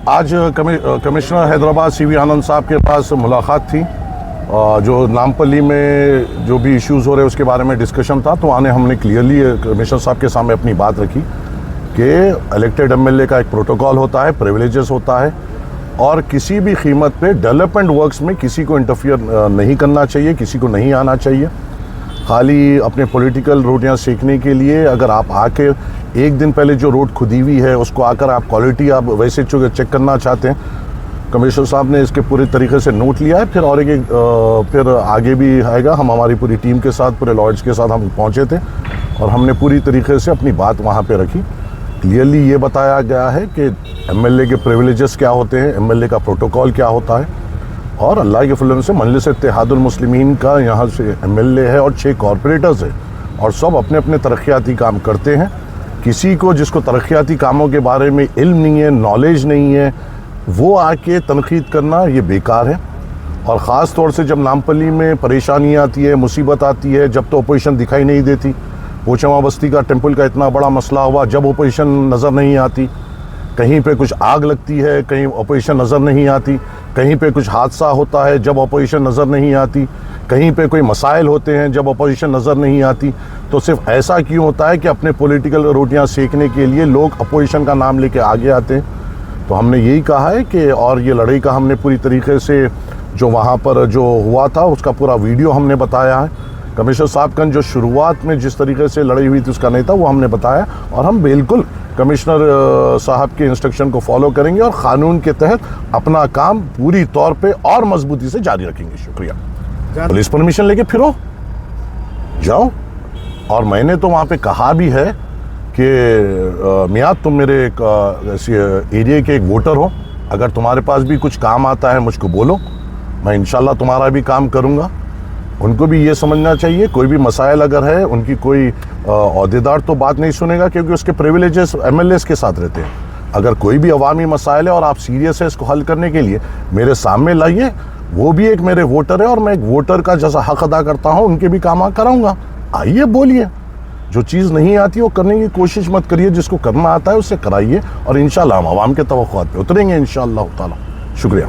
आज commissioner Hyderabad CV आनंद साहब के पास मुलाकात थी। जो नामपल्ली में जो भी इश्यूज़ हो रहे हैं उसके बारे में डिस्कशन था, तो आने हमने क्लियरली कमिश्नर साहब के सामने अपनी बात रखी कि इलेक्टेड एमएलए का एक प्रोटोकॉल होता है, प्रिविलेजेस होता है, और किसी भी कीमत पे डेवलपमेंट वर्क्स में किसी को इंटरफियर नहीं करना चाहिए, किसी को नहीं आना चाहिए। खाली अपने पॉलिटिकल रोटियां सेकने के लिए अगर आप आके एक दिन पहले जो रोड खुदी हुई है उसको आकर आप क्वालिटी आप वैसे चेक करना चाहते हैं, कमिश्नर साहब ने इसके पूरे तरीके से नोट लिया है। फिर और फिर आगे भी आएगा। हम हमारी पूरी टीम के साथ, पूरे लॉयर्स के साथ हम पहुंचे थे और हमने पूरी तरीके से अपनी बात वहां पे रखी। क्लियरली ये बताया गया है कि एमएलए के प्रिविलेजेस क्या होते हैं, एमएलए का प्रोटोकॉल क्या होता है, और अल्लाह के फजल से मजलिस इत्तेहादुल मुस्लिमीन का यहाँ से एमएलए है और 6 कॉरपोरेटर्स है और सब अपने अपने तरक्याती काम करते हैं। किसी को जिसको तरक्याती कामों के बारे में इल्म नहीं है, नॉलेज नहीं है, वो आके तनकीद करना ये बेकार है। और ख़ास तौर से जब नामपल्ली में परेशानी आती है, मुसीबत आती है, जब तो अपोजिशन दिखाई नहीं देती। पोचमा बस्ती का टेम्पल का इतना बड़ा मसला हुआ, जब अपोजिशन नज़र नहीं आती। कहीं पे कुछ आग लगती है, कहीं अपोजिशन नज़र नहीं आती। कहीं पे कुछ हादसा होता है, जब अपोजिशन नज़र नहीं आती। कहीं पे कोई मसाइल होते हैं, जब अपोजिशन नज़र नहीं आती। तो सिर्फ ऐसा क्यों होता है कि अपने पॉलिटिकल रोटियां सेकने के लिए लोग अपोजिशन का नाम लेके आगे आते हैं। तो हमने यही कहा है कि, और ये लड़ाई का हमने पूरी तरीके से जो वहाँ पर जो हुआ था उसका पूरा वीडियो हमने बताया है। कमिश्नर साहब का जो शुरुआत में जिस तरीके से लड़ाई हुई थी उसका नहीं था, वो हमने बताया, और हम बिल्कुल कमिश्नर साहब के इंस्ट्रक्शन को फॉलो करेंगे और क़ानून के तहत अपना काम पूरी तौर पे और मजबूती से जारी रखेंगे। शुक्रिया। पुलिस परमिशन लेके फिरो, जाओ। और मैंने तो वहाँ पे कहा भी है कि मियाँ तुम मेरे एरिया के एक वोटर हो, अगर तुम्हारे पास भी कुछ काम आता है मुझको बोलो, मैं इंशाल्लाह तुम्हारा भी काम करूँगा। उनको भी ये समझना चाहिए कोई भी मसाइल अगर है, उनकी कोई अहदेदार तो बात नहीं सुनेगा, क्योंकि उसके प्रिविलेजेस एमएलएस के साथ रहते हैं। अगर कोई भी अवामी मसाइल है और आप सीरियस है इसको हल करने के लिए, मेरे सामने लाइए। वो भी एक मेरे वोटर है और मैं एक वोटर का जैसा हक अदा करता हूँ उनके भी काम कराऊँगा। आइए बोलिए, जो चीज़ नहीं आती वो करने की कोशिश मत करिए, जिसको करना आता है उससे कराइए, और इंशाल्लाह हम आवाम के तवक्कुआत पे उतरेंगे इंशाल्लाह ताला। शुक्रिया।